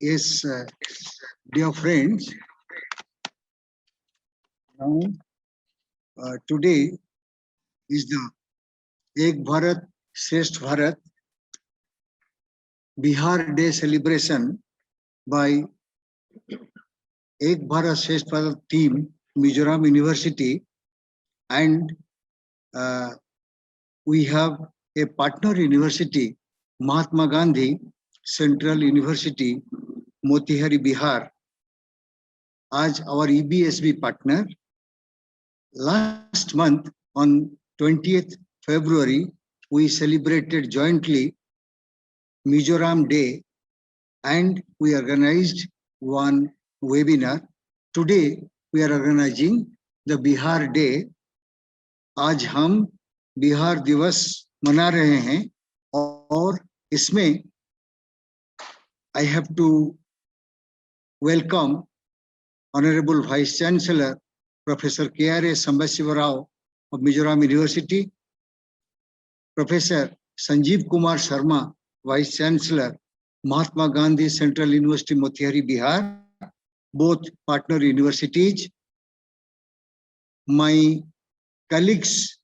Yes, dear friends, now today is the Ek Bharat Shresth Bharat Bihar Day celebration by Ek Bharat Shresth Bharat team, Mizoram University, and uh, we have a partner university, Mahatma Gandhi Central University, Motihari, Bihar, as our EBSB partner. Last month, on 20th February, we celebrated jointly Mizoram Day and we organized one webinar. Today, we are organizing the Bihar Day. आज हम बिहार दिवस मना रहे हैं और इसमें I have to welcome Honorable Vice Chancellor Professor K.R.S. Sambasiva Rao of Mizoram University, Professor Sanjeev Kumar Sharma, Vice Chancellor, Mahatma Gandhi Central University, Motihari, Bihar, both partner universities. My colleagues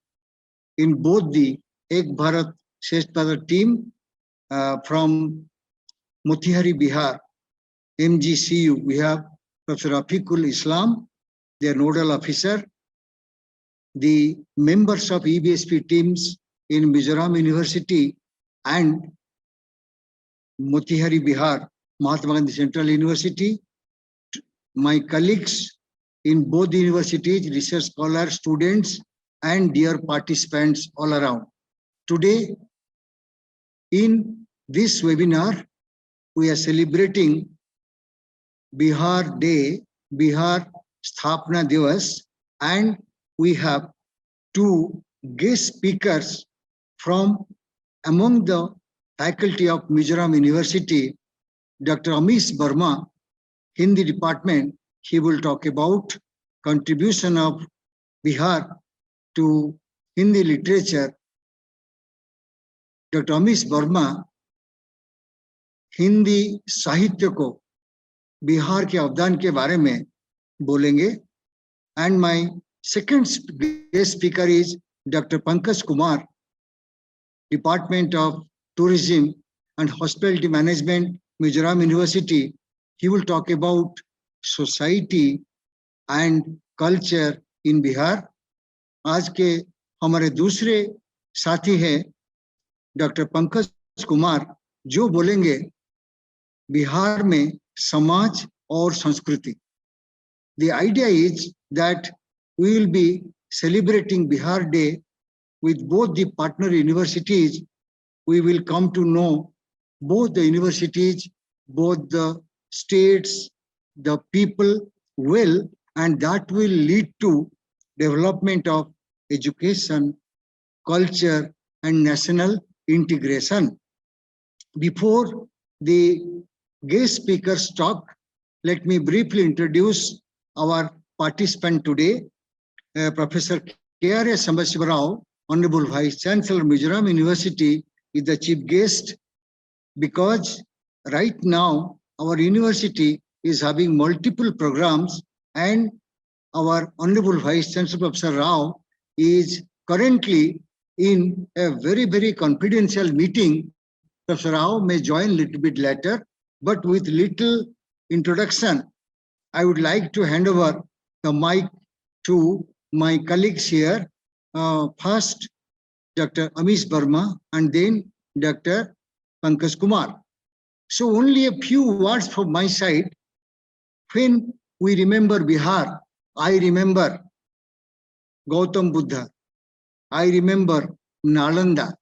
in both the Ek Bharat Shresth Bharat team from Motihari, Bihar, MGCU, we have Professor Afiqul Islam, their nodal officer, the members of EBSP teams in Mizoram University and Motihari, Bihar, Mahatma Gandhi Central University, my colleagues in both the universities, research scholars, students, and dear participants all around. Today, in this webinar, we are celebrating Bihar Day, Bihar Sthapna Divas, and we have two guest speakers from among the faculty of Mizoram University, Dr. Amish Burma, Hindi department. He will talk about contribution of Bihar to Hindi literature. Dr. Amish Burma Hindi साहित्य को बिहार के अवदान के बारे में बोलेंगे. And my second guest speaker is Dr. Pankaj Kumar, Department of Tourism and Hospitality Management, Mizoram University. He will talk about society and culture in Bihar. आज के हमारे दूसरे साथी हैं डॉक्टर पंकज कुमार, जो बोलेंगे बिहार में समाज और संस्कृति. The idea is that we will be celebrating Bihar Day with both the partner universities. We will come to know both the universities, both the states, the people well, and that will lead to development of education, culture, and national integration. Before the guest speakers talk, let me briefly introduce our participant today, Professor K.R.S. Sambasiva Rao, Honorable Vice Chancellor, Mizoram University, is the chief guest, because right now our university is having multiple programs and our Honorable Vice Chancellor, Professor Rao, is currently in a very confidential meeting. Professor Rao may join a little bit later, but with little introduction, I would like to hand over the mic to my colleagues here. First, Dr. Amish Burma, and then Dr. Pankaj Kumar. So only a few words from my side. When we remember Bihar, I remember Gautam Buddha. I remember Nalanda.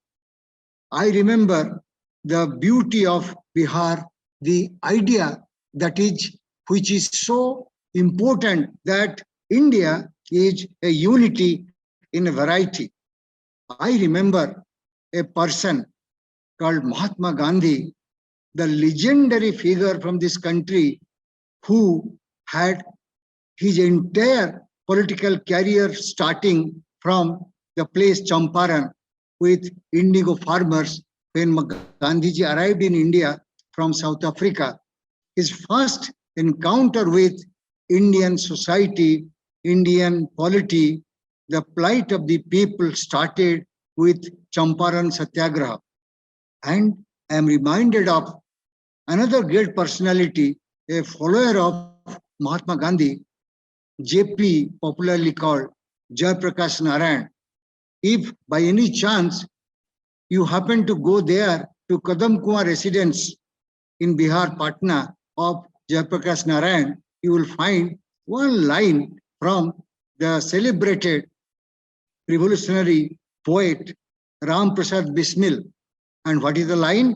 I remember the beauty of Bihar, the idea that is, which is so important, that India is a unity in a variety. I remember a person called Mahatma Gandhi, the legendary figure from this country, who had his entire political career starting from the place Champaran with indigo farmers when Gandhiji arrived in India from South Africa. his first encounter with Indian society, Indian polity, the plight of the people started with Champaran Satyagraha. And I am reminded of another great personality, a follower of Mahatma Gandhi, JP, popularly called Jayaprakash Narayan. If by any chance you happen to go there to Kadam Kuan residence in Bihar, Patna of Jayaprakash Narayan, you will find one line from the celebrated revolutionary poet Ram Prasad Bismil. And what is the line?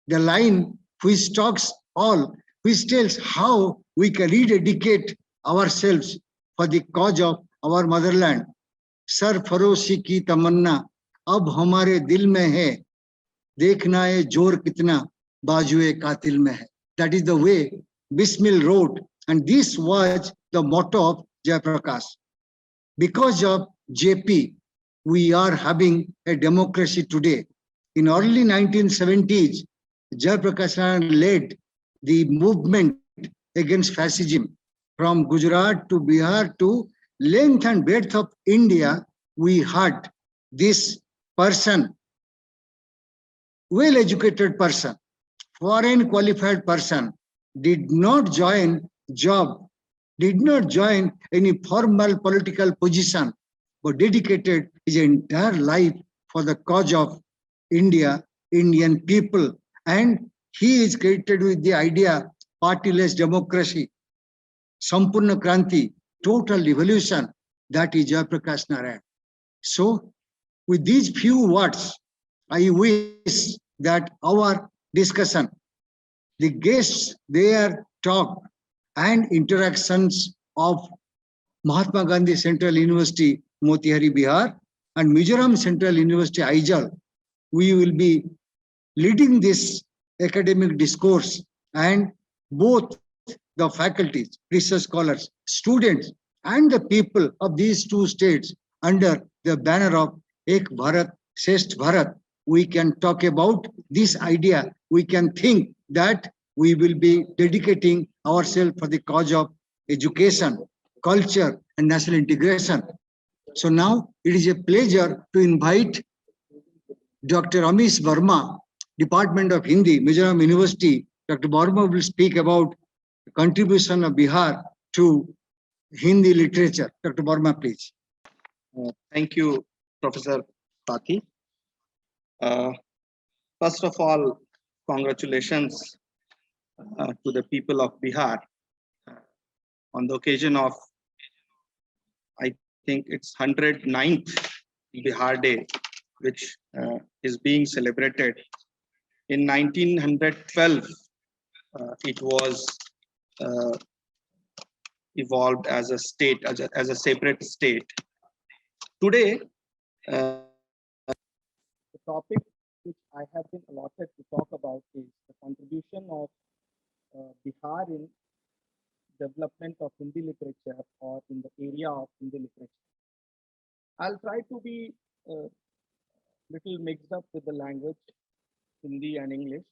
The line which talks all, which tells how we can rededicate ourselves for the cause of our motherland. सरफरोशी की तमन्ना अब हमारे दिल में है, देखना है जोर कितना बाजुए कातिल में है. That is the way Bismil wrote, and this was the motto of Jayaprakash. Because of JP, we are having a democracy today. In early 1970s, Jayaprakash Narayan led the movement against fascism from Gujarat to Bihar to length and breadth of India. We had this person, well-educated person, foreign qualified person, did not join job, did not join any formal political position, but dedicated his entire life for the cause of India, Indian people. And he is credited with the idea partyless democracy, Sampurna Kranti, total revolution. That is Jayaprakash Narayan. So, with these few words, I wish that our discussion, the guests, their talk and interactions of Mahatma Gandhi Central University, Motihari, Bihar, and Mizoram Central University, Aizawl, we will be leading this academic discourse, and both the faculties, research scholars, students, and the people of these two states under the banner of Ek Bharat, Shresth Bharat, we can talk about this idea. We can think that we will be dedicating ourselves for the cause of education, culture, and national integration. So now it is a pleasure to invite Dr. Amish Verma, Department of Hindi, Mizoram University. Dr. Verma will speak about the contribution of Bihar to Hindi literature. Dr. Verma, please. Thank you, Professor Pathi. First of all, congratulations to the people of Bihar on the occasion of, I think it's 109th Bihar Day, which is being celebrated. In 1912, it was evolved as a state, as a separate state. Today, the topic which I have been allotted to talk about is the contribution of Bihar in development of Hindi literature, or in the area of Hindi literature. I'll try to be little mixed up with the language, Hindi and English.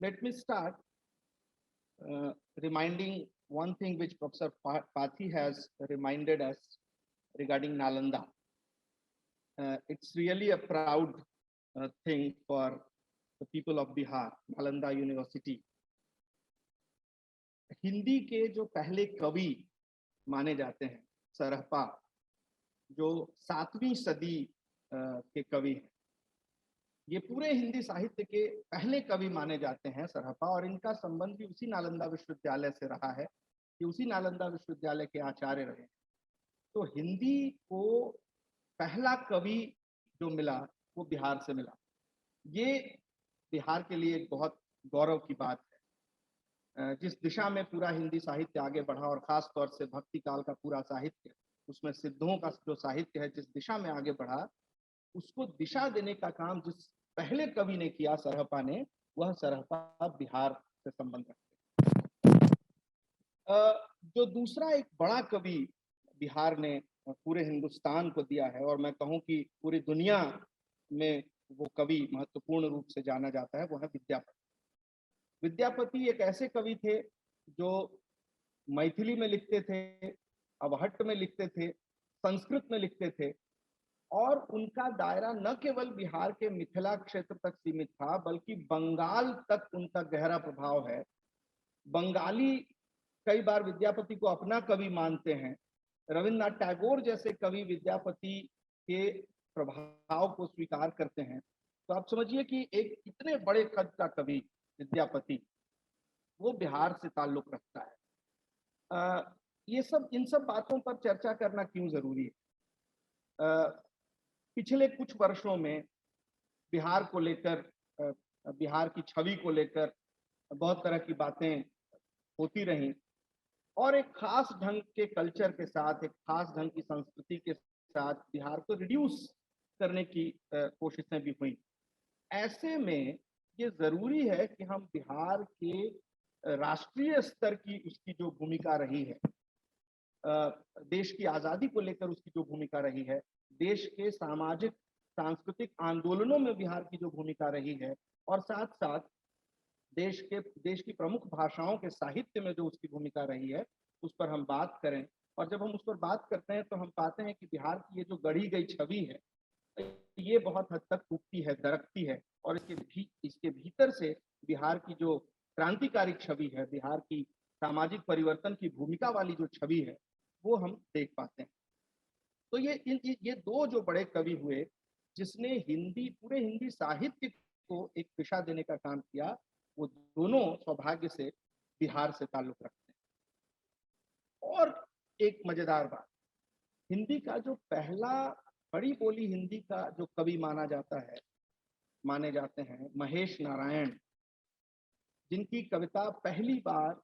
Let me start reminding one thing which Professor Pathi has reminded us regarding Nalanda. It's really a proud thing for the people of Bihar, Nalanda University. Hindi के जो पहले कवि माने जाते हैं, सरहपा, जो 7वीं सदी के कवि हैं, ये पूरे हिंदी साहित्य के पहले कवि माने जाते हैं, सरहपा, और इनका संबंध भी उसी नालंदा विश्वविद्यालय से रहा है कि उसी नालंदा विश्वविद्यालय के आचार्य रहे। तो हिंदी को पहला कवि जो मिला वो बिहार से मिला। ये बिहार के लिए एक बहुत गौरव की बात है। जिस दिशा में पूरा हिंदी साहित्य आगे बढ़ा, और खास तौर से भक्ति काल का पूरा साहित्य, उसमें सिद्धों का जो साहित्य है, जिस दिशा में आगे बढ़ा, उसको दिशा देने का काम जिस पहले कवि ने किया, सरहपा ने, वह सरहपा बिहार से संबंध रखते हैं। जो दूसरा एक बड़ा कवि बिहार ने पूरे हिंदुस्तान को दिया है, और मैं कहूँ कि पूरी दुनिया में वो कवि महत्वपूर्ण रूप से जाना जाता है वो है विद्यापति। विद्यापति एक ऐसे कवि थे जो मैथिली में लिखते थे, अवहट्ट में लिखते थे, संस्कृत में लिखते थे, और उनका दायरा न केवल बिहार के मिथिला क्षेत्र तक सीमित था बल्कि बंगाल तक उनका गहरा प्रभाव है। बंगाली कई बार विद्यापति को अपना कवि मानते हैं। रविन्द्रनाथ टैगोर जैसे कवि विद्यापति के प्रभाव को स्वीकार करते हैं। तो आप समझिए कि एक इतने बड़े कद का कवि विद्यापति वो बिहार से ताल्लुक रखता है। ये सब इन सब बातों पर चर्चा करना क्यों जरूरी है? पिछले कुछ वर्षों में बिहार को लेकर, बिहार की छवि को लेकर बहुत तरह की बातें होती रहीं, और एक खास ढंग के कल्चर के साथ, एक खास ढंग की संस्कृति के साथ बिहार को रिड्यूस करने की कोशिशें भी हुई। ऐसे में ये जरूरी है कि हम बिहार के राष्ट्रीय स्तर की उसकी जो भूमिका रही है, देश की आजादी को लेकर उसकी जो भूमिका रही है, देश के सामाजिक सांस्कृतिक आंदोलनों में बिहार की जो भूमिका रही है, और साथ साथ देश की प्रमुख भाषाओं के साहित्य में जो उसकी भूमिका रही है, उस पर हम बात करें। और जब हम उस पर बात करते हैं तो हम पाते हैं कि बिहार की ये जो गढ़ी गई छवि है, ये बहुत हद तक टूटती है, दरकती है, और इसके भीतर से बिहार की जो क्रांतिकारी छवि है, बिहार की सामाजिक परिवर्तन की भूमिका वाली जो छवि है, वो हम देख पाते हैं। तो ये दो जो बड़े कवि हुए जिसने पूरे हिंदी साहित्य को एक दिशा देने का काम किया, वो दोनों सौभाग्य से बिहार से ताल्लुक रखते हैं। और एक मजेदार बात, हिंदी का जो पहला बड़ी बोली हिंदी का जो कवि माने जाते हैं महेश नारायण, जिनकी कविता पहली बार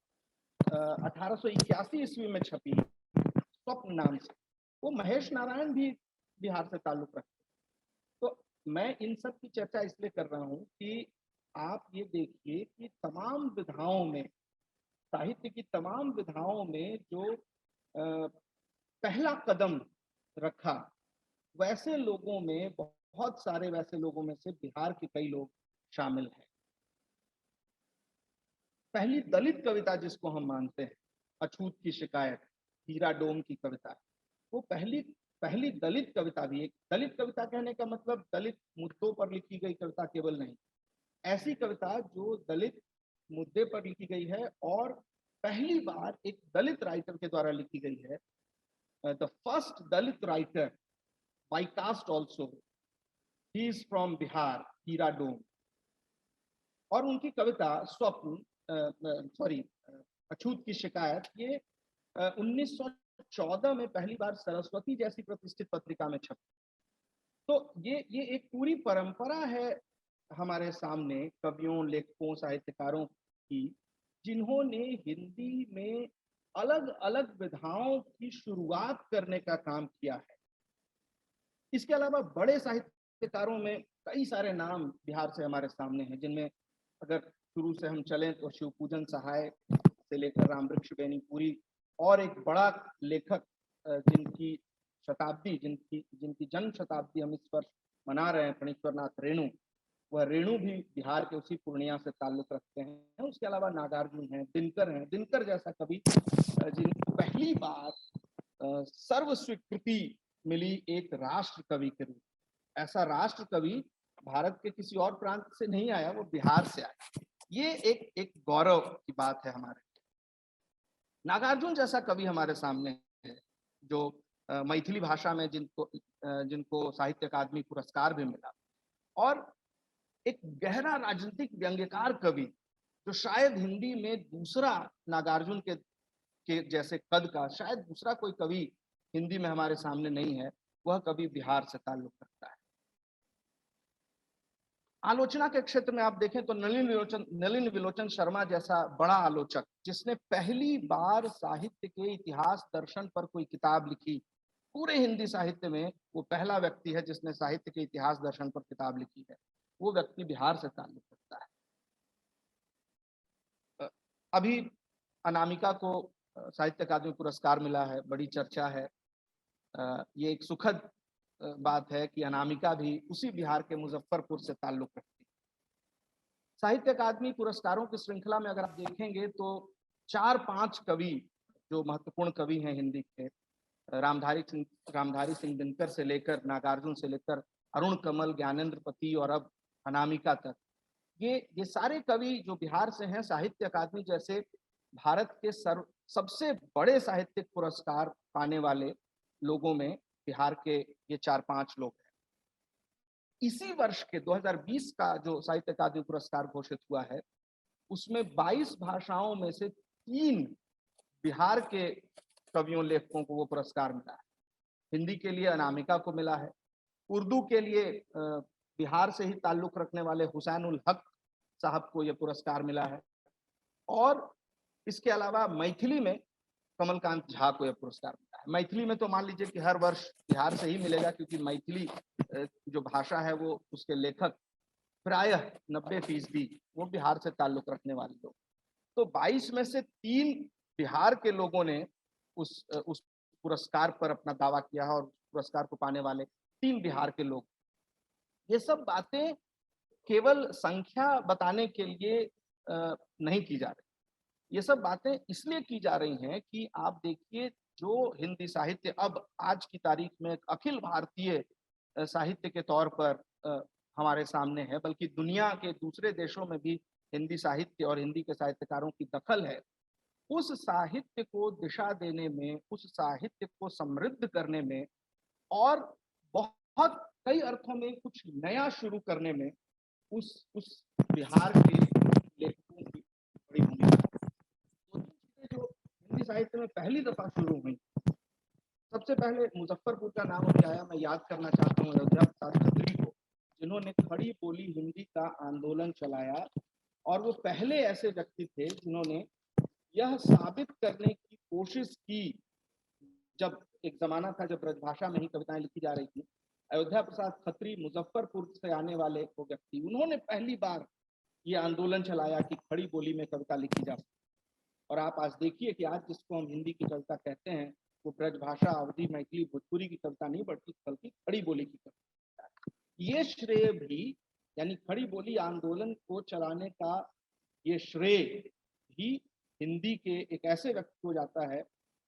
1881 ईस्वी में छपी स्वप्न नाम से, वो महेश नारायण भी बिहार से ताल्लुक रखते हैं। तो मैं इन सब की चर्चा इसलिए कर रहा हूँ कि आप ये देखिए कि तमाम विधाओं में, साहित्य की तमाम विधाओं में जो पहला कदम रखा, वैसे लोगों में, बहुत सारे वैसे लोगों में से बिहार के कई लोग शामिल हैं। पहली दलित कविता जिसको हम मानते हैं, अछूत की शिकायत, हीरा डोम की कविता, वो पहली दलित कविता भी, एक दलित कविता कहने का मतलब दलित मुद्दों पर लिखी गई कविता केवल नहीं, ऐसी कविता जो दलित मुद्दे पर लिखी गई है और पहली बार एक दलित राइटर के द्वारा लिखी गई है। The first Dalit writer by caste also, he is from Bihar, Heera Dom. और उनकी कविता स्वप्न, अछूत की शिकायत, ये 1914 में पहली बार सरस्वती जैसी प्रतिष्ठित पत्रिका में छपी। तो ये एक पूरी परंपरा है हमारे सामने कवियों, लेखकों, साहित्यकारों की, जिन्होंने हिंदी में अलग अलग विधाओं की शुरुआत करने का काम किया है। इसके अलावा बड़े साहित्यकारों में कई सारे नाम बिहार से हमारे सामने हैं, जिनमें अगर शुरू से हम चलें तो शिवपूजन सहाय से लेकर रामवृक्ष बेनीपुरी, और एक बड़ा लेखक जिनकी जन्म शताब्दी हम इस वर्ष मना रहे हैं, फणीश्वर नाथ रेणु, वह रेणु भी बिहार के उसी पूर्णिया से ताल्लुक रखते हैं। उसके अलावा नागार्जुन हैं, दिनकर जैसा कवि जिनको पहली बार सर्व स्वीकृति मिली एक राष्ट्र कवि के रूप। ऐसा राष्ट्र कवि भारत के किसी और प्रांत से नहीं आया, वो बिहार से आया। ये एक गौरव की बात है हमारे। नागार्जुन जैसा कवि हमारे सामने है जो मैथिली भाषा में जिनको साहित्य अकादमी पुरस्कार भी मिला, और एक गहरा राजनीतिक व्यंग्यकार कवि जो शायद हिंदी में दूसरा नागार्जुन के जैसे कद का शायद दूसरा कोई कवि हिंदी में हमारे सामने नहीं है, वह कवि बिहार से ताल्लुक रखता है। आलोचना के क्षेत्र में आप देखें तो नलिन विलोचन शर्मा जैसा बड़ा आलोचक, जिसने पहली बार साहित्य के इतिहास दर्शन पर कोई किताब लिखी, पूरे हिंदी साहित्य में वो पहला व्यक्ति है जिसने साहित्य के इतिहास दर्शन पर किताब लिखी है, वो व्यक्ति बिहार से ताल्लुक रखता है। अभी अनामिका को साहित्य अकादमी पुरस्कार मिला है, बड़ी चर्चा है। ये एक सुखद बात है कि अनामिका भी उसी बिहार के मुजफ्फरपुर से ताल्लुक रखती है। साहित्य अकादमी पुरस्कारों की श्रृंखला में अगर आप देखेंगे तो 4-5 कवि जो महत्वपूर्ण कवि हैं हिंदी के, रामधारी सिंह दिनकर से लेकर नागार्जुन से लेकर अरुण कमल, ज्ञानेंद्र पति और अब अनामिका तक, ये सारे कवि जो बिहार से हैं, साहित्य अकादमी जैसे भारत के सबसे बड़े साहित्यिक पुरस्कार पाने वाले लोगों में बिहार के ये 4-5 लोग हैं। इसी वर्ष के 2020 का जो साहित्य अकादमी पुरस्कार घोषित हुआ है, उसमें 22 भाषाओं में से 3 बिहार के कवियों लेखकों को वो पुरस्कार मिला है। हिंदी के लिए अनामिका को मिला है, उर्दू के लिए बिहार से ही ताल्लुक रखने वाले हुसैन उल हक साहब को ये पुरस्कार मिला है, और इसके अलावा मैथिली में कमलकांत झा को यह पुरस्कार मिला है। मैथिली में तो मान लीजिए कि हर वर्ष बिहार से ही मिलेगा, क्योंकि मैथिली जो भाषा है वो उसके लेखक प्रायः 90% वो बिहार से ताल्लुक रखने वाले लोग। तो 22 में से 3 बिहार के लोगों ने उस पुरस्कार पर अपना दावा किया है, और पुरस्कार को पाने वाले 3 बिहार के लोग। ये सब बातें केवल संख्या बताने के लिए नहीं की जा रही, ये सब बातें इसलिए की जा रही हैं कि आप देखिए, जो हिंदी साहित्य अब आज की तारीख में एक अखिल भारतीय साहित्य के तौर पर हमारे सामने है, बल्कि दुनिया के दूसरे देशों में भी हिंदी साहित्य और हिंदी के साहित्यकारों की दखल है। उस साहित्य को दिशा देने में, उस साहित्य को समृद्ध करने में और बहुत कई अर्थों में कुछ नया शुरू करने में उस बिहार के लेखकों की बड़ी भूमिका है। तो जो हिंदी साहित्य में पहली दफा शुरू हुई, सबसे पहले मुजफ्फरपुर का नाम अभी आया, मैं याद करना चाहता हूँ अयोध्या प्रसाद खत्री को, जिन्होंने खड़ी बोली हिंदी का आंदोलन चलाया, और वो पहले ऐसे व्यक्ति थे जिन्होंने यह साबित करने की कोशिश की, जब एक जमाना था जब ब्रजभाषा में ही कविताएं लिखी जा रही थी। अयोध्या प्रसाद खत्री मुजफ्फरपुर से आने वाले वो व्यक्ति, उन्होंने पहली बार ये आंदोलन चलाया कि खड़ी बोली में कविता लिखी जा सकती। और आप आज देखिए कि आज जिसको हम हिंदी की कविता कहते हैं, वो ब्रजभाषा, अवधी, मैथिली, भोजपुरी की कविता नहीं बल्कि खड़ी बोली की कविता। ये श्रेय भी, यानी खड़ी बोली आंदोलन को चलाने का ये श्रेय भी हिंदी के एक ऐसे व्यक्ति को जाता है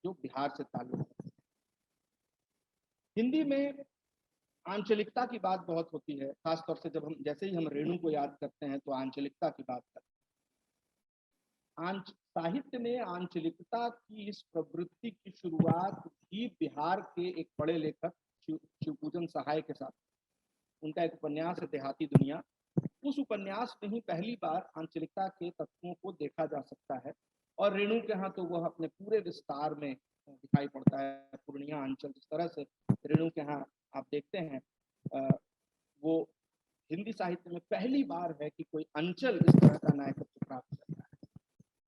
जो बिहार से ताल्लुक है। हिंदी में आंचलिकता की बात बहुत होती है, खासतौर से जब हम जैसे ही हम रेणु को याद करते हैं तो आंचलिकता की बात करते हैं। साहित्य में आंचलिकता की इस प्रवृत्ति की शुरुआत भी बिहार के एक बड़े लेखक शिवपूजन सहाय के साथ। उनका एक उपन्यास है देहाती दुनिया, उस उपन्यास में ही पहली बार आंचलिकता के तत्वों को देखा जा सकता है, और रेणु के यहाँ तो वह अपने पूरे विस्तार में दिखाई पड़ता है। पूर्णिया अंचल जिस तरह से रेणु के यहाँ आप देखते हैं, वो हिंदी साहित्य में पहली बार है कि कोई अंचल इस तरह का नायकत्व प्राप्त करता है।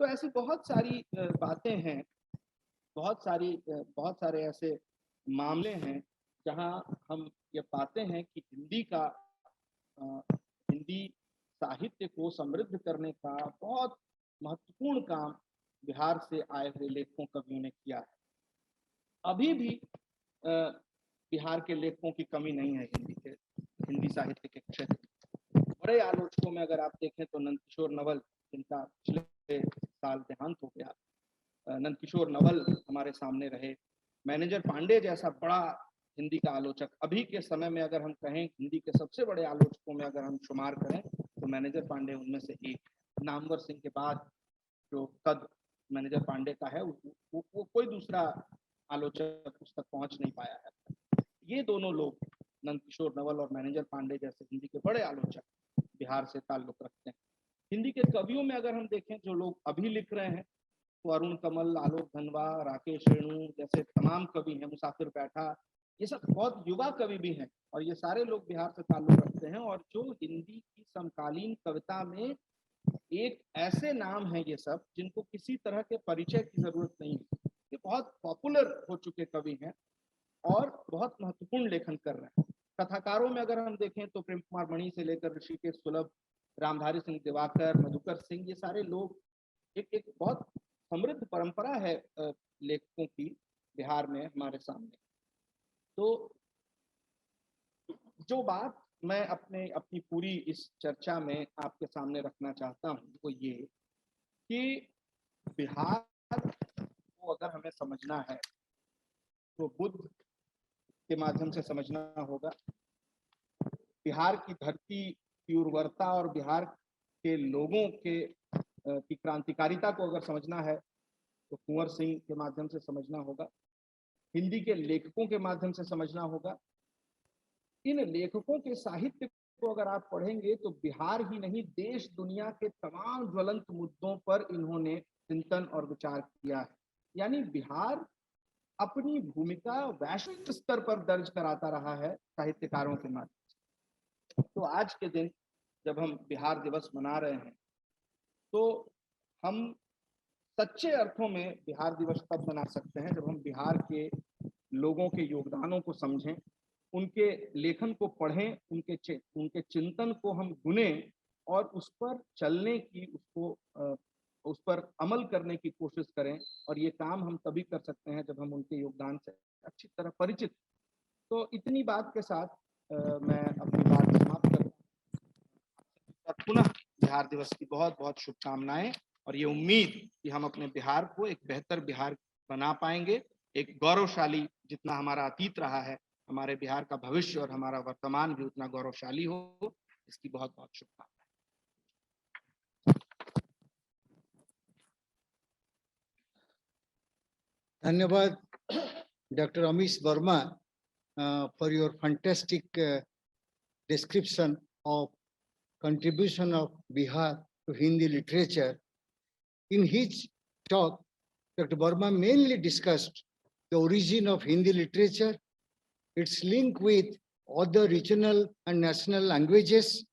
तो ऐसी बहुत सारी बातें हैं, बहुत सारे ऐसे मामले हैं जहां हम ये पाते हैं कि हिंदी साहित्य को समृद्ध करने का बहुत महत्वपूर्ण काम बिहार से आए हुए लेखकों कवियों ने किया है। अभी भी बिहार के लेखकों की कमी नहीं है हिंदी साहित्य के क्षेत्र में। बड़े आलोचकों में अगर आप देखें तो नंदकिशोर नवल, जिनका पिछले साल देहांत हो गया, नंदकिशोर नवल हमारे सामने रहे। मैनेजर पांडे जैसा बड़ा हिंदी का आलोचक, अभी के समय में अगर हम कहें हिंदी के सबसे बड़े आलोचकों में अगर हम शुमार करें तो मैनेजर पांडे उनमें से एक। नामवर सिंह के बाद जो कद मैनेजर पांडे का है, वो कोई दूसरा आलोचक उस तक पहुंच नहीं पाया है। ये दोनों लोग, नंदकिशोर नवल और मैनेजर पांडे जैसे हिंदी के बड़े आलोचक बिहार से ताल्लुक रखते हैं। हिंदी के कवियों में अगर हम देखें जो लोग अभी लिख रहे हैं, तो अरुण कमल, आलोक धनवा, राकेश रेणु जैसे तमाम कवि हैं, मुसाफिर बैठा, ये सब बहुत युवा कवि भी हैं, और ये सारे लोग बिहार से ताल्लुक रखते हैं, और जो हिंदी की समकालीन कविता में एक ऐसे नाम हैं ये सब जिनको किसी तरह के परिचय की जरूरत नहीं है। ये बहुत पॉपुलर हो चुके कवि हैं और बहुत महत्वपूर्ण लेखन कर रहे हैं। कथाकारों में अगर हम देखें तो प्रेम कुमार मणि से लेकर ऋषिकेश सुलभ, रामधारी सिंह दिवाकर, मधुकर सिंह, ये सारे लोग एक बहुत समृद्ध परंपरा है लेखकों की बिहार में हमारे सामने। तो जो बात मैं अपनी पूरी इस चर्चा में आपके सामने रखना चाहता हूँ वो ये कि बिहार को अगर हमें समझना है तो बुद्ध के माध्यम से समझना होगा। बिहार की धरती की उर्वरता और बिहार के लोगों की क्रांतिकारिता को अगर समझना है तो कुंवर सिंह के माध्यम से समझना होगा, हिंदी के लेखकों के माध्यम से समझना होगा। इन लेखकों के साहित्य को अगर आप पढ़ेंगे तो बिहार ही नहीं देश दुनिया के तमाम ज्वलंत मुद्दों पर इन्होंने चिंतन और विचार किया है। यानी बिहार अपनी भूमिका वैश्विक स्तर पर दर्ज कराता रहा है साहित्यकारों के माध्यम से। तो आज के दिन जब हम बिहार दिवस मना रहे हैं तो हम सच्चे अर्थों में बिहार दिवस तब मना सकते हैं जब हम बिहार के लोगों के योगदानों को समझें, उनके लेखन को पढ़ें, उनके चिंतन को हम गुनें और उस पर चलने की उस पर अमल करने की कोशिश करें। और ये काम हम तभी कर सकते हैं जब हम उनके योगदान से अच्छी तरह परिचित। तो इतनी बात के साथ मैं अपनी बात समाप्त करता हूं। पुनः बिहार दिवस की बहुत बहुत शुभकामनाएं और ये उम्मीद कि हम अपने बिहार को एक बेहतर बिहार बना पाएंगे, एक गौरवशाली, जितना हमारा अतीत रहा है हमारे बिहार का भविष्य और हमारा वर्तमान भी उतना गौरवशाली हो, इसकी बहुत बहुत शुभकामनाएं। धन्यवाद Dr. Amish Verma for your fantastic description of contribution of Bihar to Hindi literature. In his talk, Dr. Verma mainly discussed the origin of Hindi literature, its link with other regional and national languages,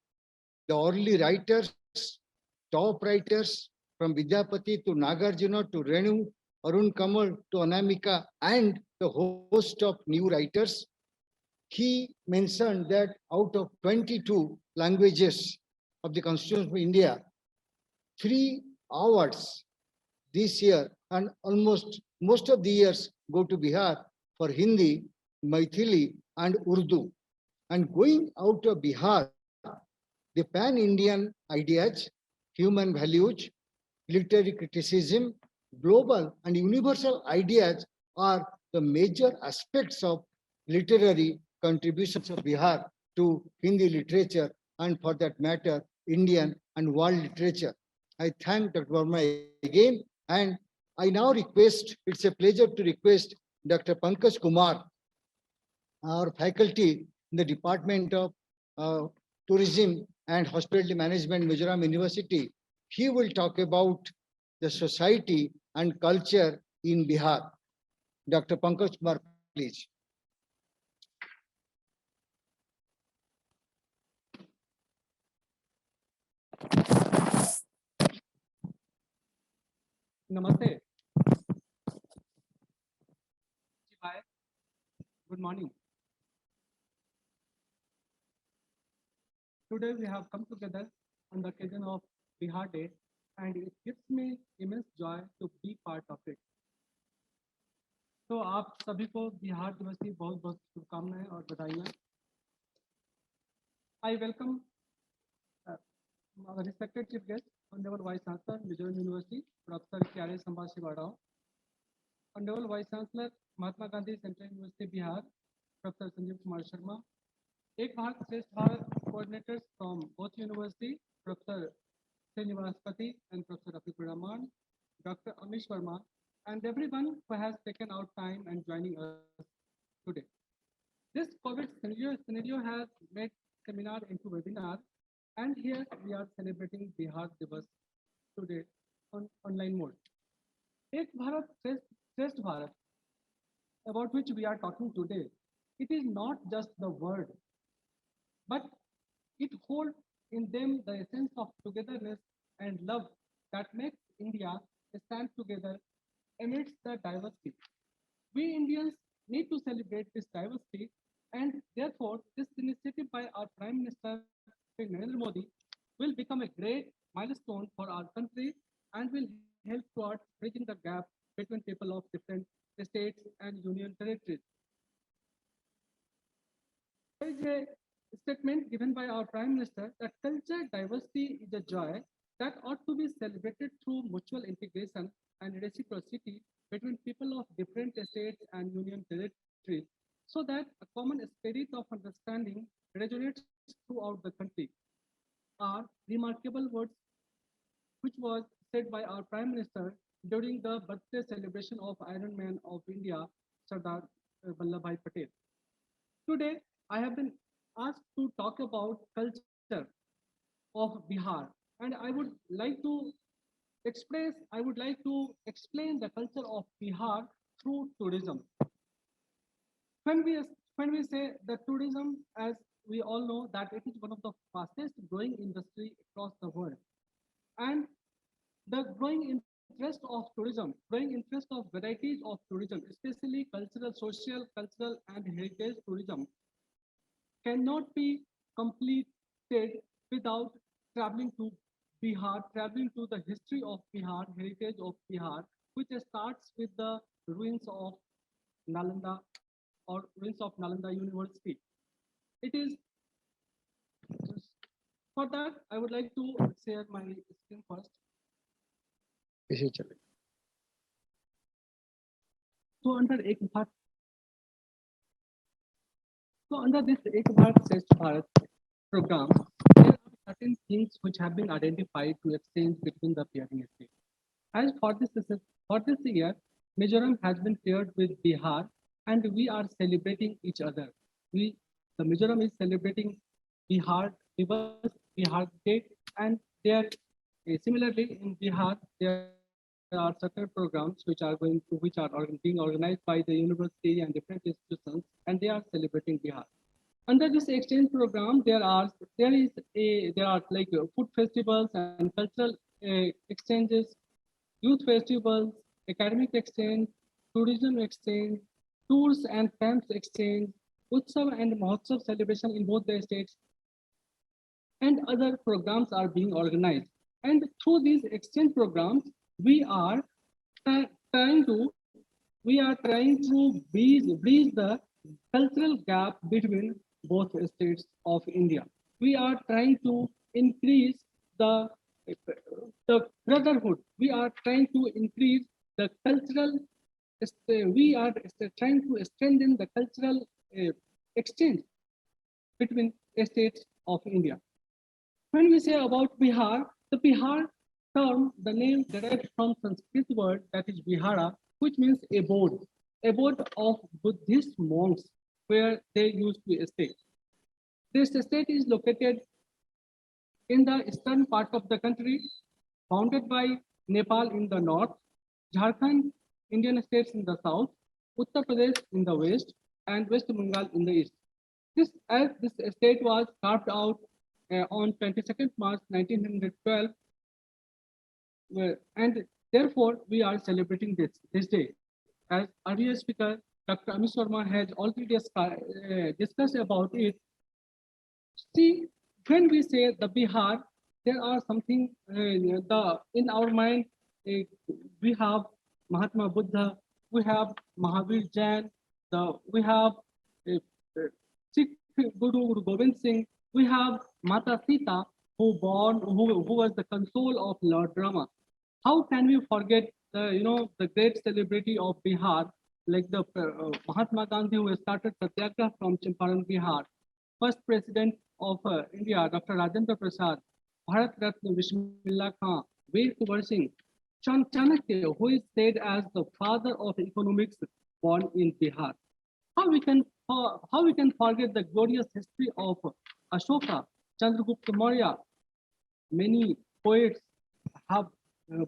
the early writers, top writers from Vidyapati to Nagarjuna to Renu, Arun Kamal to Anamika, and the host of new writers. He mentioned that out of 22 languages of the Constitution of India, 3 awards this year and almost most of the years go to Bihar for Hindi, Maithili, and Urdu. And going out of Bihar, the pan-Indian ideas, human values, literary criticism, global and universal ideas are the major aspects of literary contributions of Bihar to Hindi literature and for that matter, Indian and world literature. I thank Dr. Verma again and I now request, it's a pleasure to request Dr. Pankaj Kumar, our faculty in the Department of Tourism and Hospitality Management, Mizoram University. He will talk about the society and culture in Bihar. Dr. Pankaj Kumar, please. Namaste. Hi. Good morning. Today we have come together on the occasion of Bihar Day, and it gives me immense joy to be part of it. तो आप सभी को बिहार दिवस की बहुत बहुत शुभकामनाएं और बधाइयाँ. I welcome our respected chief guest, Honorable Vice Chancellor, Mizoram University, Professor K.R. Sambhash Rao. Honorable Vice Chancellor, Mahatma Gandhi Central University, Bihar, Professor Sanjeev Kumar Sharma. Ek Bharat Shresth Bharat coordinators from both university, Professor Srinivas Pati and Professor Rafiqur Rahman, Dr. Amish Verma, and everyone who has taken out time and joining us today. This COVID scenario has made seminar into webinar, and here we are celebrating Bihar Divas today on online mode. Ek Bharat Shresth Bharat, about which we are talking today, it is not just the word, but it holds in them the essence of togetherness and love that makes India stand together amidst the diversity. We Indians need to celebrate this diversity, and therefore this initiative by our Prime Minister Narendra Modi will become a great milestone for our country and will help towards bridging the gap between people of different states and union territories. There is a statement given by our Prime Minister that culture diversity is a joy that ought to be celebrated through mutual integration and reciprocity between people of different states and union territories so that a common spirit of understanding resonates throughout the country are remarkable words which was said by our Prime Minister during the birthday celebration of Iron Man of India, Sardar Vallabhbhai Patel. Today, I have been asked to talk about culture of Bihar, and I would like to explain the culture of Bihar through tourism. When we when we say that tourism, as we all know, that it is one of the fastest growing industry across the world, and the growing interest of tourism, growing interest of varieties of tourism, especially cultural, social, cultural, and heritage tourism, cannot be completed without traveling to Bihar, traveling to the history of Bihar, heritage of Bihar, which starts with the ruins of Nalanda or ruins of Nalanda University. It is for that I would like to share my screen first. So under Ek Bharat, so under this Ek Bharat Shresth Bharat program, there are certain things which have been identified to exchange between the peering states. As for this year, Mizoram has been paired with Bihar, and we are celebrating each other. The Mizoram is celebrating Bihar Divas, Bihar Day, and there similarly in Bihar there are certain programs which are being organized by the university and different institutions, and they are celebrating Bihar. Under this exchange program, there are like food festivals and cultural exchanges, youth festivals, academic exchange, tourism exchange, tours and camps exchange, Utsav and Mahotsav celebration in both the states, and other programs are being organized. And through these exchange programs, we are trying to bridge the cultural gap between both states of India. We are trying to increase the brotherhood. We are trying to increase the cultural. We are trying to strengthen the cultural exchange between states of India. When we say about Bihar, the Bihar term, the name derived from Sanskrit word that is Vihara, which means abode of Buddhist monks where they used to stay. This state is located in the eastern part of the country, bounded by Nepal in the north, Jharkhand, Indian states in the south, Uttar Pradesh in the west, and West Bengal in the east. This state was carved out on 22nd March 1912, and therefore we are celebrating this day. As earlier speaker, Dr. Amit Sharma has already discussed about it. See, when we say the Bihar, there are something in our mind. We have Mahatma Buddha, we have Mahavir Jain, we have Sikh Guru Gobind Singh, we have Mata Sita, who was the console of Lord Rama. How can we forget the great celebrity of Bihar, like the Mahatma Gandhi, who started Satyagraha from Champaran, Bihar, first president of India, Dr. Rajendra Prasad, Bharat Ratna Bismillah Khan, Veer Kumar Singh, Chanakya, who is said as the father of economics, born in Bihar. How we can forget the glorious history of Ashoka, Chandragupta Maurya? Many poets have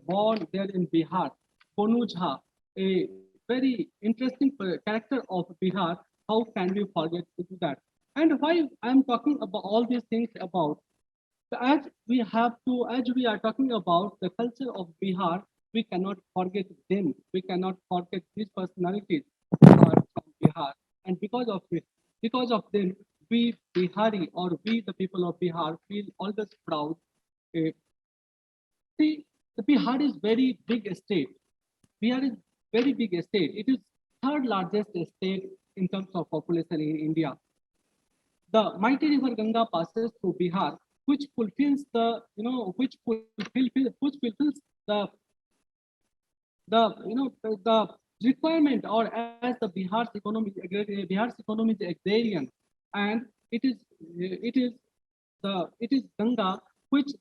born there in Bihar. Konu Jha, a very interesting character of Bihar. How can we forget to do that? And why I'm talking about all these things about? As we are talking about the culture of Bihar, we cannot forget them. We cannot forget these personalities who are from Bihar. And because of them, we Bihari, or we the people of Bihar, feel always proud. See, the Bihar is very big state. Bihar is very big state. It is third largest state in terms of population in India. the mighty river Ganga passes through Bihar, which fulfills the, which fulfills the requirement, or as the Bihar's economy is agrarian, and it is Ganga which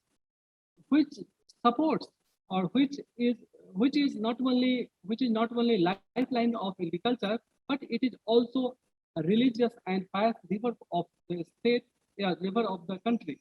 supports, or which is not only lifeline of agriculture, but it is also a religious and pious river of the state, river of the country.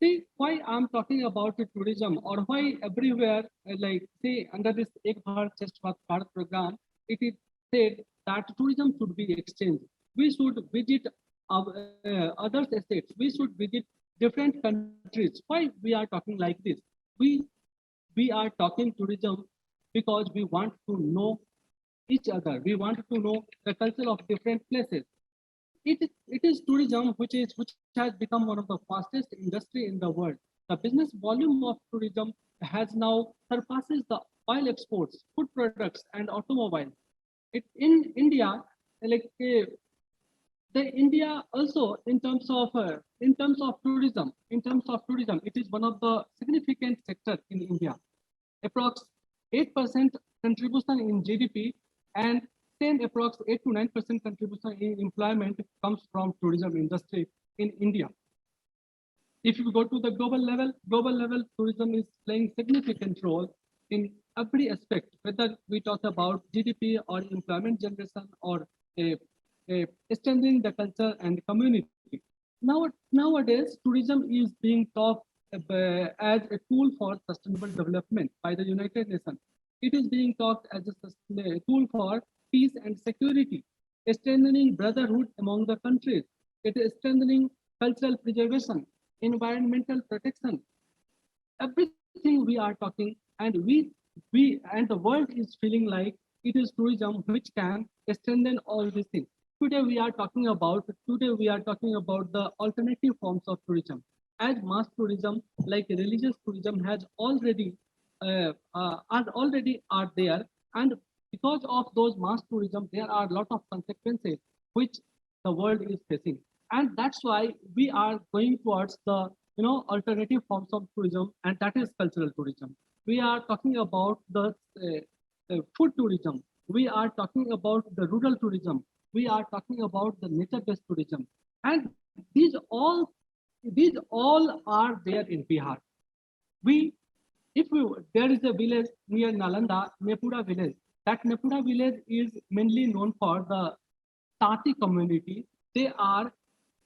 See why I'm talking about the tourism, or why everywhere, like say under this Ek Bharat Shresth Bharat program, it is said that tourism should be exchanged. We should visit other states. We should visit different countries. Why we are talking like this? We are talking tourism because we want to know each other. We want to know the culture of different places. It is tourism which has become one of the fastest industry in the world. The business volume of tourism has now surpasses the oil exports, food products, and automobiles. In India, like the India also in terms of tourism, it is one of the significant sector in India. Approx 8% contribution in GDP, and same approx 8 to 9% contribution in employment comes from tourism industry in India. If you go to the global level, tourism is playing significant role in every aspect, whether we talk about GDP or employment generation, or strengthening the culture and community. Nowadays, tourism is being talked as a tool for sustainable development by the United Nations. It is being talked as a tool for peace and security, strengthening brotherhood among the countries. It is strengthening cultural preservation, environmental protection. Everything we are talking, and we and the world is feeling like it is tourism which can strengthen all these things. Today we are talking about the alternative forms of tourism, as mass tourism, like religious tourism, has already are there, and because of those mass tourism, there are a lot of consequences which the world is facing, and that's why we are going towards the alternative forms of tourism, and that is cultural tourism. We are talking about the food tourism. We are talking about the rural tourism. We are talking about the nature-based tourism, and these all are there in Bihar. There is a village near Nalanda, Nepura village. That Nepura village is mainly known for the Tati community. They are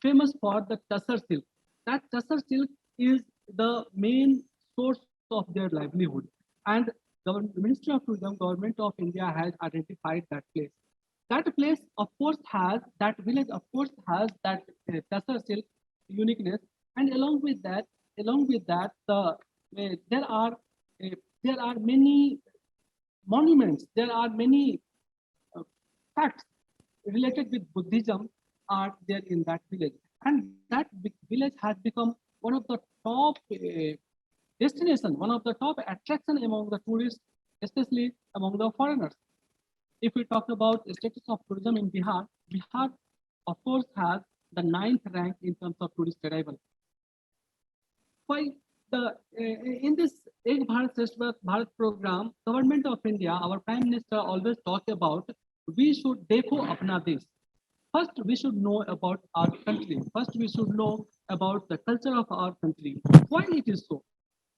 famous for the Tassar silk. That Tassar silk is the main source of their livelihood, and the Ministry of Tourism, Government of India has identified that place. That place, of course, that village, of course, has that Tassar silk uniqueness, and along with that, there are many monuments. There are many facts related with Buddhism are there in that village, and that village has become one of the top destination, one of the top attraction among the tourists, especially among the foreigners. If we talk about the status of tourism in Bihar, Bihar, of course, has the 9th rank in terms of tourist arrival. Why in this Ek Bharat Shresth Bharat program, Government of India, our Prime Minister always talk about we should dekho apna desh. First, we should know about our country. First, we should know about the culture of our country. Why it is so?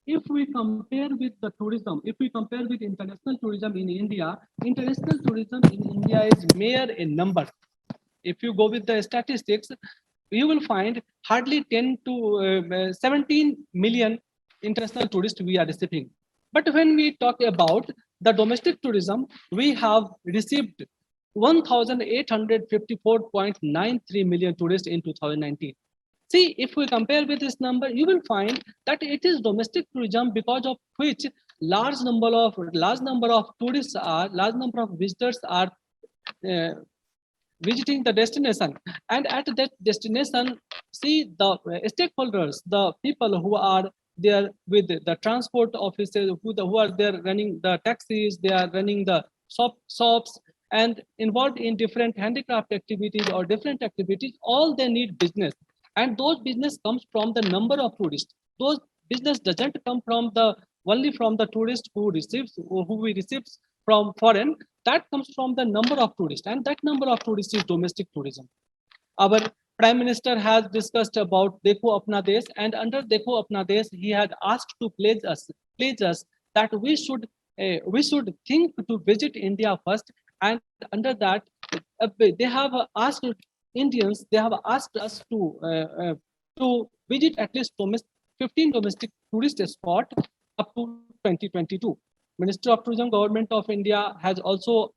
If we compare with the tourism, if we compare with international tourism in India, international tourism in India is mere in number. If you go with the statistics, you will find hardly 10 to 17 million international tourists we are receiving. But when we talk about the domestic tourism, we have received 1,854.93 million tourists in 2019. See, if we compare with this number, you will find that it is domestic tourism because of which large number of tourists large number of visitors are visiting the destination, and at that destination, see the stakeholders, the people who are there with the transport officers, who are there running the taxis, they are running the shops, and involved in different handicraft activities or different activities, all they need business. And those business comes from the number of tourists. Those business doesn't come from the only from the tourist who we receives from foreign. That comes from the number of tourists, and that number of tourists is domestic tourism. Our Prime Minister has discussed about Dekho Apna Desh, and under Dekho Apna Desh, he had asked to pledge us that we should think to visit India first, and under that, they have asked Indians, they have asked us to visit at least 15 domestic tourist spots up to 2022. Ministry of Tourism, Government of India has also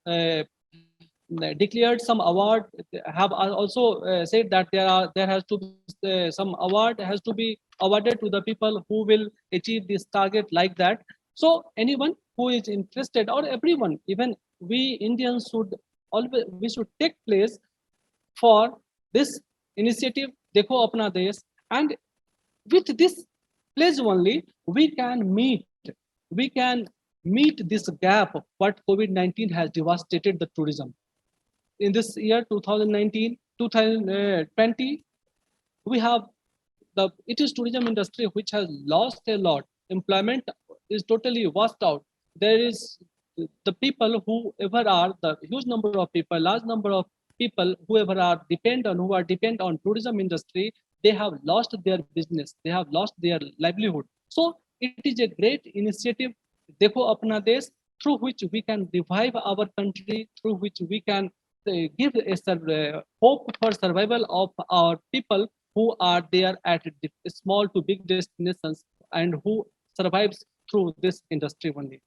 declared some award, have also said that there has to be some award has to be awarded to the people who will achieve this target like that. So anyone who is interested, or everyone, even we Indians should always, we should take place for this initiative Dekho Apna Desh, and with this pledge only we can meet this gap what COVID-19 has devastated the tourism. In this year 2019 2020, we have it is tourism industry which has lost a lot. Employment is totally washed out. There is the people whoever are the huge number of people, large number of people whoever are depend on tourism industry, they have lost their business, they have lost their livelihood. So it is a great initiative, Dekho Apna Desh, through which we can revive our country, through which we can give a hope for survival of our people who are there at small to big destinations and who survives through this industry only.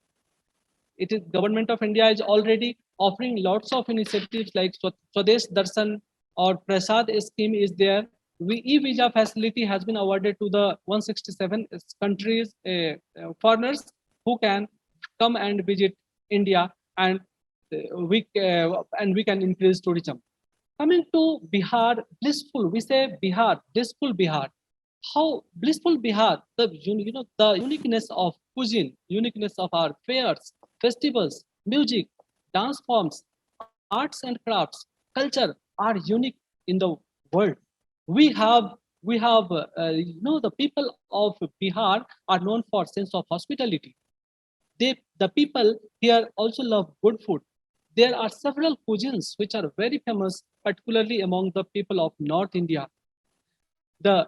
It is Government of India is already offering lots of initiatives like Swadesh Darshan or Prasad scheme is there. E-visa facility has been awarded to the 167 countries foreigners who can come and visit India, and we can increase tourism. Coming to Bihar, blissful, we say Bihar, blissful Bihar. How blissful Bihar, the uniqueness of cuisine, uniqueness of our fairs, festivals, music, dance forms, arts and crafts, culture are unique in the world. We have the people of Bihar are known for sense of hospitality. The people here also love good food. There are several cuisines which are very famous, particularly among the people of North India. The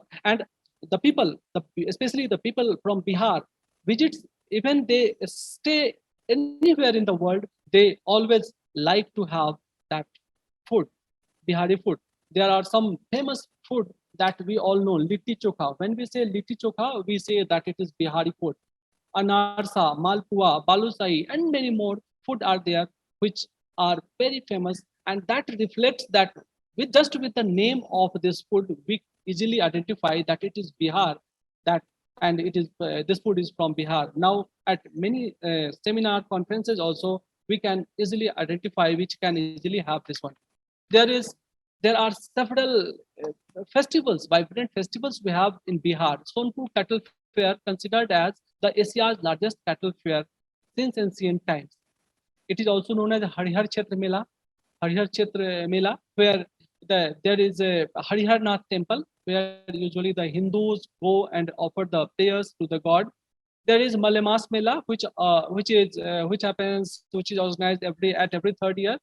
people, especially the people from Bihar, visits, even they stay anywhere in the world, they always like to have that food, Bihari food. There are some famous food that we all know, litti chokha. When we say litti chokha, we say that it is Bihari food. Anarsa, Malpua, Balusai, and many more food are there which are very famous, and that reflects that with the name of this food, we easily identify that it is Bihar, that and it is this food is from Bihar. Now at many seminar conferences also we can easily identify which can easily have this one. There are several festivals, vibrant festivals we have in Bihar. Sonpur Cattle Fair, considered as the Asia's largest cattle fair since ancient times. It is also known as Harihar Kshetra Mela. Harihar Kshetra Mela, where there is a Harihar Nath temple, where usually the Hindus go and offer the prayers to the god. There is Malemas Mela, which is organized every third year.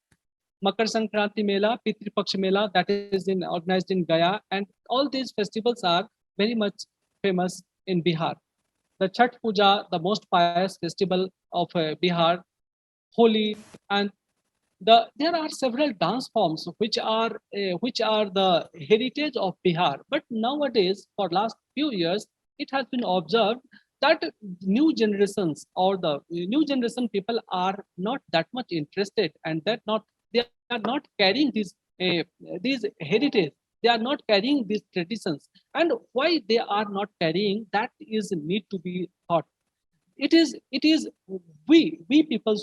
Makar Sankranti Mela, Pitri Paksh Mela, that is organized in Gaya, and all these festivals are very much famous in Bihar. The Chhat Puja, the most pious festival of Bihar, Holi, and there are several dance forms which are the heritage of Bihar. But nowadays, for last few years, it has been observed that new generations or the new generation people are not that much interested, and they are not carrying these heritage. They are not carrying these traditions, and why they are not carrying, that is need to be thought. It is we people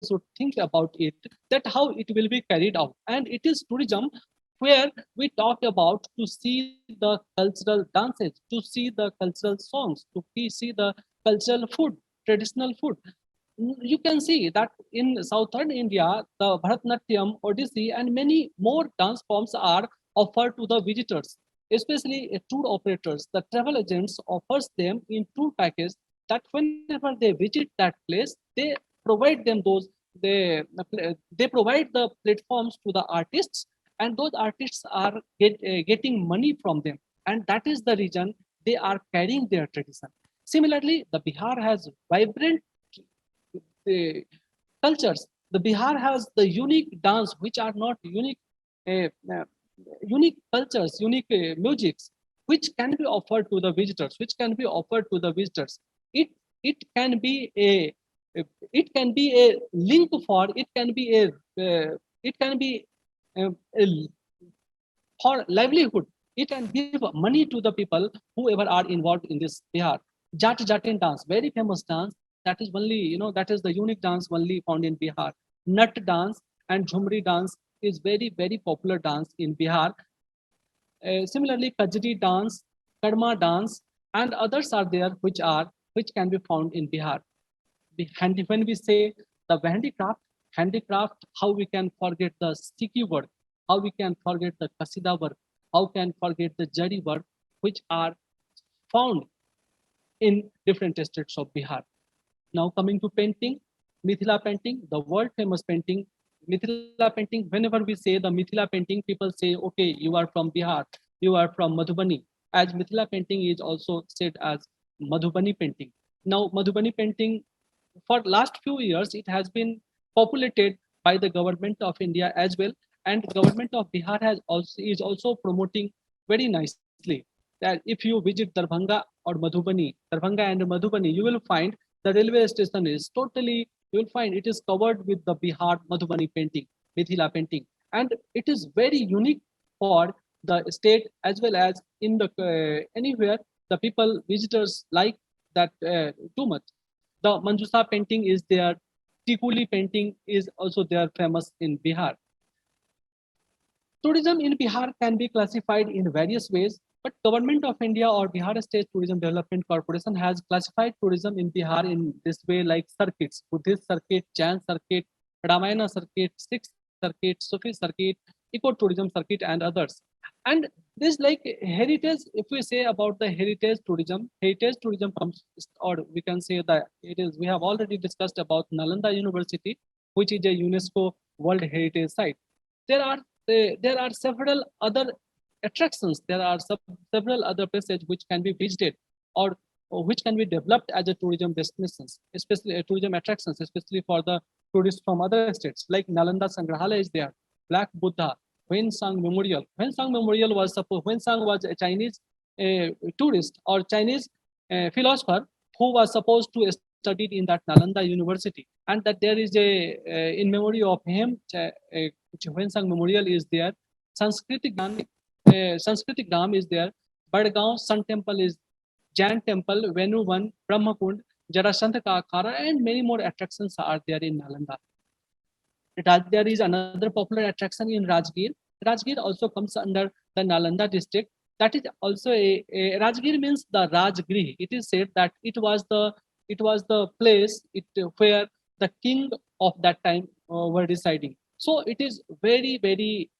should think about it, that how it will be carried out. And it is tourism where we talk about to see the cultural dances, to see the cultural songs, to see the cultural food, traditional food. you can see that in southern India, the Bharatanatyam, Odissi, and many more dance forms are offered to the visitors, especially tour operators. The travel agents offers them in tour package that whenever they visit that place, they provide them those they provide the platforms to the artists, and those artists are getting money from them, and that is the reason they are carrying their tradition. Similarly, the Bihar has vibrant the cultures. The Bihar has the unique dance, which are not unique, uh, uh, unique cultures, unique musics, which can be offered to the visitors. Which can be offered to the visitors. It it can be a it can be a link for it can be a it can be a for livelihood. It can give money to the people whoever are involved in this Bihar. Jat Jatin dance, very famous dance. That is only, that is the unique dance only found in Bihar. Nat dance and Jhumri dance is very, very popular dance in Bihar. Similarly, Kajri dance, Karma dance, and others are there which can be found in Bihar. When we say the handicraft, how we can forget the sticky work, how we can forget the kasida work, how can forget the jari work, which are found in different states of Bihar. Now coming to painting, Mithila painting, the world famous painting, Mithila painting. Whenever we say the Mithila painting, people say, okay, you are from Bihar, you are from Madhubani. As Mithila painting is also said as Madhubani painting. Now Madhubani painting, for last few years, it has been populated by the government of India as well, and government of Bihar is also promoting very nicely that if you visit Darbhanga or Madhubani, Darbhanga and Madhubani, you will find the railway station is totally, you will find it is covered with the Bihar Madhubani painting, Mithila painting, and it is very unique for the state as well as in the anywhere the people visitors like that too much. The Manjusa painting is there. Tikuli painting is also there, famous in Bihar. Tourism in Bihar can be classified in various ways, but Government of India or Bihar State Tourism Development Corporation has classified tourism in Bihar in this way, like circuits: Buddhist circuit, Jain circuit, Ramayana circuit, Sikh circuit, Sufi circuit, ecotourism circuit, and others. And this like heritage, if we say about the heritage tourism comes, or we can say that it is, we have already discussed about Nalanda University, which is a UNESCO World Heritage Site. There are there are several other attractions. There are several other places which can be visited or which can be developed as a tourism destinations, especially tourism attractions, especially for the tourists from other states. Like Nalanda Sangrahalaya is there, Black Buddha, Huensang Memorial. Huensang Memorial was supposed, Huensang was a Chinese tourist or Chinese philosopher who was supposed to study in that Nalanda University, and that there is a in memory of him, Huensang Memorial is there. Sanskritic Dham is there. Badgaon Sun Temple is Jain Temple, Venuvan, Brahmakund, Jarasandha Ka Akhara, and many more attractions are there in Nalanda. There is another popular attraction in Rajgir. Rajgir also comes under the Nalanda district. That is also a Rajgir means the Rajgrih. It is said that it was the place where the king of that time were residing. So it is very, very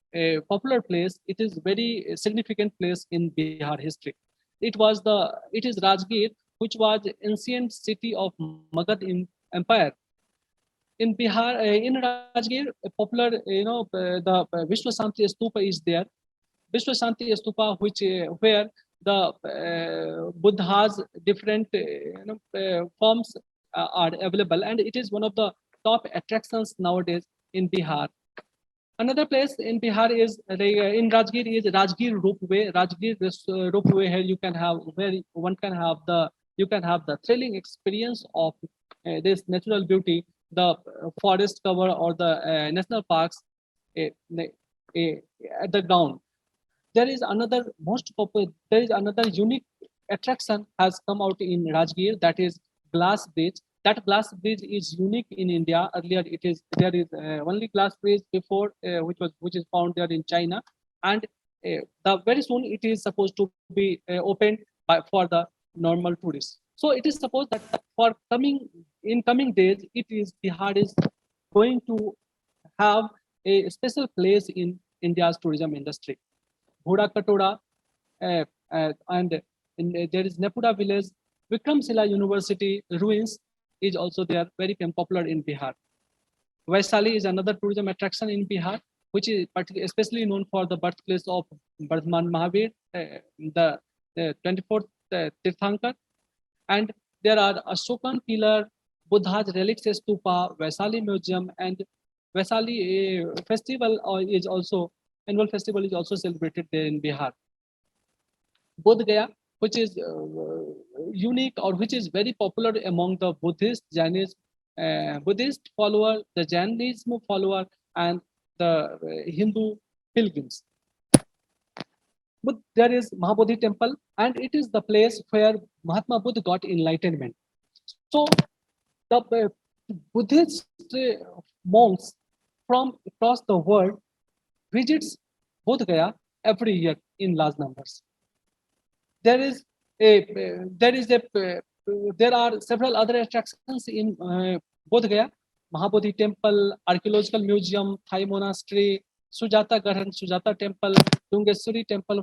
popular place. It is very significant place in Bihar history. It is Rajgir, which was ancient city of Magad Empire. In Bihar, in Rajgir, a popular, the Vishwa Shanti Stupa is there. Vishwa Shanti Stupa, which where the Buddha's different forms are available, and it is one of the top attractions nowadays in Bihar. Another place in Bihar is in Rajgir is Rajgir Ropeway. Rajgir Ropeway, here you can have where one can have the thrilling experience of this natural beauty, the forest cover or the national parks uh, at the ground. There is another unique attraction has come out in Rajgir, that is glass bridge. That glass bridge is unique in India. Earlier there is only glass bridge before which is found there in China, and very soon it is supposed to be opened for the normal tourists. So it is supposed that for coming days, Bihar is going to have a special place in India's tourism industry. Ghoda Katoda, and there is Nepuda village, Vikramshila University ruins is also there, very popular in Bihar. Vaishali is another tourism attraction in Bihar, which is especially known for the birthplace of Bardhaman Mahavir, the 24th Tirthankar. And there are Ashokan Pillar, Buddha's relics stupa, Vaishali Museum, and Vaishali festival is also, annual festival is also celebrated there in Bihar. Bodh Gaya, which is unique or which is very popular among the Buddhist, Jainism, Buddhist follower, the Jainism follower, and the Hindu pilgrims. But there is Mahabodhi temple, and it is the place where Mahatma Buddha got enlightenment. So the Buddhist monks from across the world visits Bodh Gaya every year in large numbers. There is there are several other attractions in Bodh Gaya: Mahabodhi temple, archaeological museum, Thai monastery, Sujata Garhan, Sujata temple, Dungeshwari temple,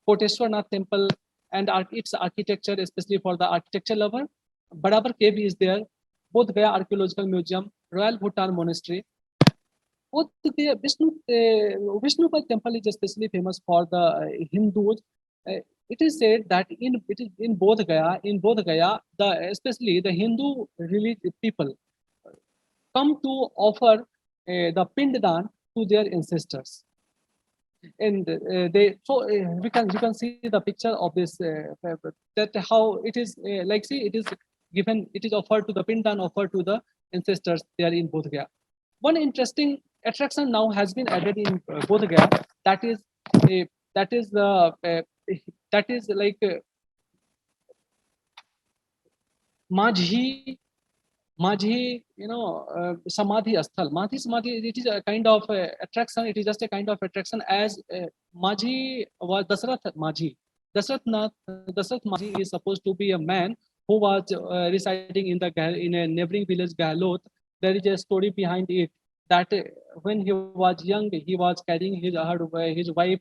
Koteshwar Nath temple, and its architecture, especially for the architecture lover. Badabar cave is there, Bodh Gaya archaeological museum, Royal Bhutan monastery. Both the Vishnupad temple is especially famous for the Hindus. It is said that in Bodh Gaya, especially the Hindu religious people come to offer the Pinddan to their ancestors, and we can see the picture of this that how it is like, see, it is offered to the Pinddan, offered to the ancestors there in Bodh Gaya. One interesting attraction now has been added in Bodh Gaya, that is like Majhi, Samadhi Asthal. Samadhi, it is a kind of attraction. It is just a kind of attraction, as Majhi was Dasarath Majhi. Dasarath Majhi is supposed to be a man who was residing in a neighboring village, Gahlot. There is a story behind it that when he was young, he was carrying his wife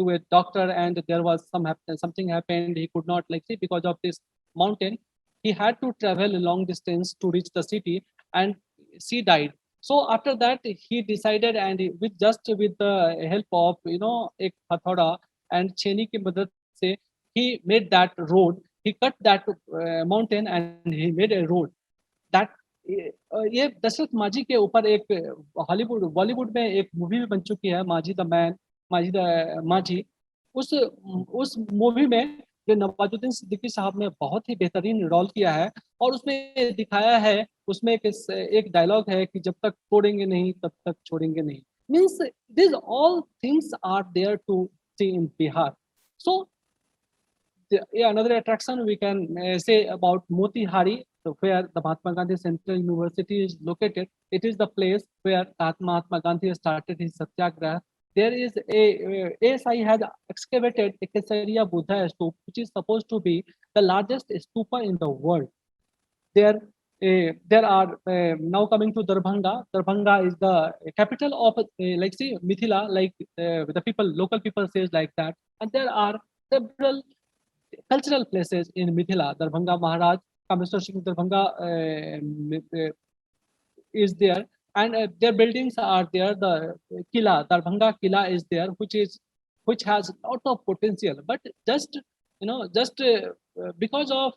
to a doctor, and there was something happened. He could not, like, see, because of this mountain, he had to travel a long distance to reach the city, and she died. So after that, he decided, and with the help of ek hathoda and cheni ki madad se, he made that road. He cut that mountain and he made a road. that ये दशरथ माझी के ऊपर एक बॉलीवुड में एक movie भी बन चुकी है, माझी द मैन, माझी। उस मूवी में जो नवाजुद्दीन सिद्दीकी साहब ने बहुत ही बेहतरीन रोल किया है, और उसमें दिखाया है, उसमें एक डायलॉग है कि जब तक तोड़ेंगे नहीं तब तक छोड़ेंगे नहीं। Means this all things are there to see in Bihar. So another attraction we can say about Motihari, where the Mahatma Gandhi Central University is located. It is the place where Mahatma Gandhi started his satyagraha. There is ASI has excavated a Kesaria Buddha stupa, which is supposed to be the largest stupa in the world. There are now coming to Darbhanga. Darbhanga is the capital of like, say, Mithila, like the local people says like that. And there are several cultural places in Mithila. Darbhanga Maharaj, Kameshwar Singh Darbhanga is there, and their buildings are there. The Kila, Darbhanga Kila is there, which has a lot of potential, but just because of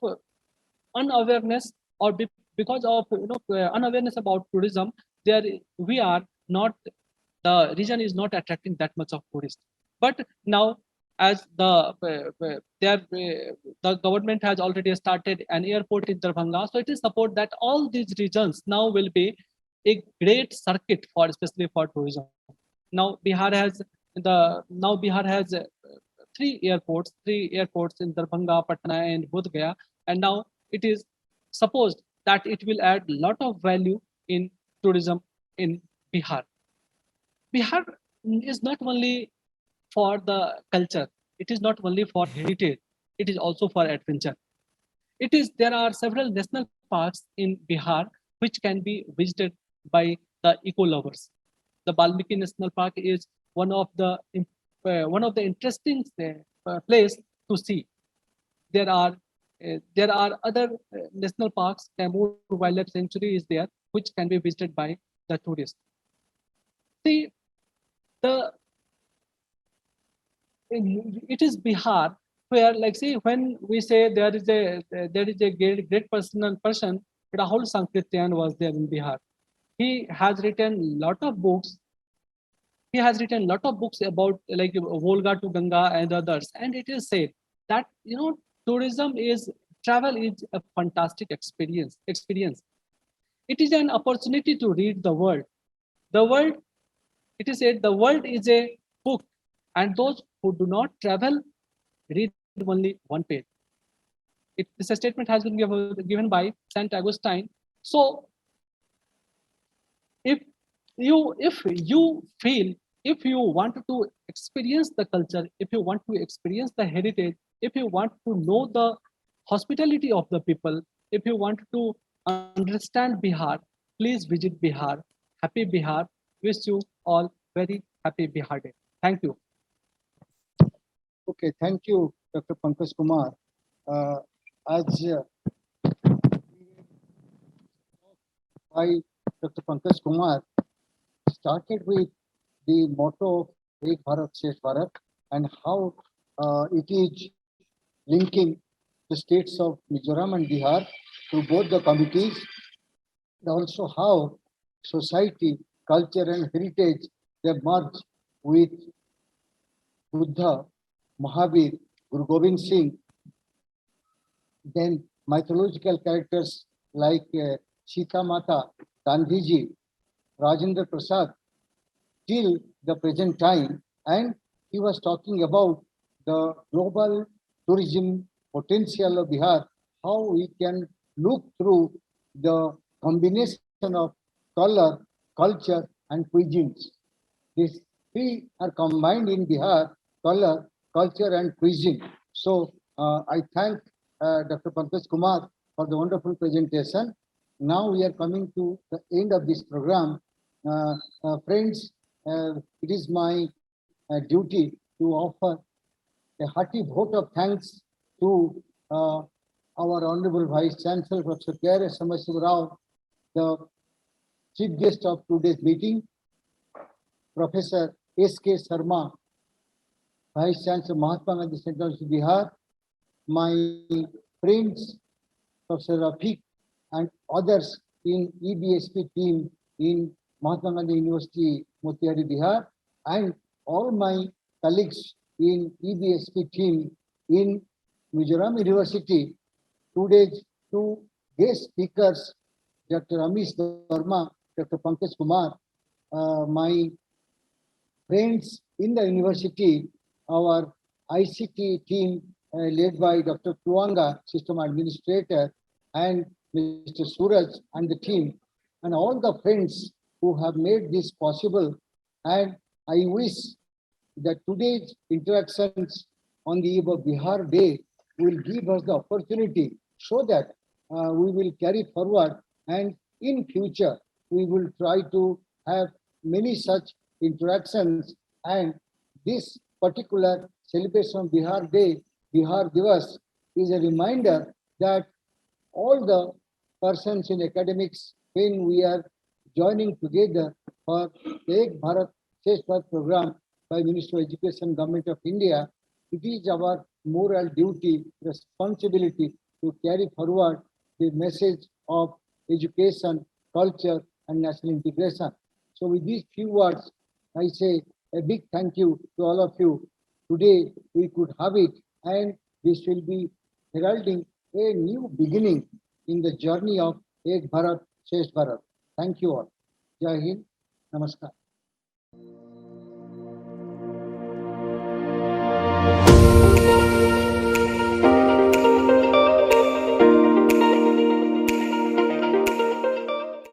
unawareness, or because of unawareness about tourism, there we are not, the region is not attracting that much of tourists. But now, as the government has already started an airport in Darbhanga, so it is support that all these regions now will be a great circuit for, especially for tourism. Now Bihar has three airports in Darbhanga, Patna, and Bodh Gaya, and now it is supposed that it will add a lot of value in tourism in Bihar. Bihar is not only for the culture, it is not only for heritage, it is also for adventure. There are several national parks in Bihar which can be visited by the eco lovers. The Balmiki National Park is one of the interesting place to see. There are other national parks. Tamur Wildlife Sanctuary is there, which can be visited by the tourists. See, it is Bihar where, like, see, when we say there is a great person, Rahul Sankrityan was there in Bihar. He has written lot of books. He has written lot of books about, like, Volga to Ganga and others. And it is said that, travel is a fantastic experience. It is an opportunity to read the world. The world, it is said, the world is a book, and those who do not travel read only one page. This statement has been given by Saint Augustine. So, if you want to experience the culture, if you want to experience the heritage, if you want to know the hospitality of the people, if you want to understand Bihar, please visit Bihar. Happy Bihar. Wish you all very happy Bihar Day. Thank you. Okay, thank you, Dr. Pankaj Kumar. As by Dr. Pankaj Kumar started with the motto of Ek Bharat Shresh Bharat and how it is linking the states of Mizoram and Bihar to both the committees, and also how society, culture and heritage, they merge with Buddha, Mahavir, Guru Gobind Singh, then mythological characters like Sita Mata, Gandhiji, Rajendra Prasad, till the present time. And he was talking about the global tourism potential of Bihar, how we can look through the combination of color, culture and cuisines. These three are combined in Bihar: color, culture and cuisine. So I thank Dr. Pankaj Kumar for the wonderful presentation. Now we are coming to the end of this program. Friends, it is my duty to offer a hearty vote of thanks to our Honorable Vice Chancellor, Professor K.R.S. Sambasiva Rao, the chief guest of today's meeting, Professor S.K. Sharma, Vice Chancellor, Mahatma Gandhi Central University, Bihar, my friends, Professor Rafiq and others in EBSP team in Mahatma Gandhi University, Motihari, Bihar, and all my colleagues in EBSP team in Mizoram University. Today's two guest speakers, Dr. Amish Verma, Dr. Pankaj Kumar, my friends in the university, our ICT team led by Dr. Tuanga, System Administrator, and Mr. Suraj and the team, and all the friends who have made this possible. And I wish that today's interactions on the eve of Bihar Day will give us the opportunity so that we will carry forward, and in future we will try to have many such interactions. And this particular celebration of Bihar Day, Bihar Divas, is a reminder that all the persons in academics, when we are joining together for Ek Bharat Shresh Bharat program by Ministry of Education, Government of India, it is our moral duty, responsibility to carry forward the message of education, culture, and national integration. So with these few words, I say a big thank you to all of you. Today we could have it, and this will be heralding a new beginning in the journey of Ek Bharat Shresh Bharat. Thank you all. Jai Hind. Namaskar.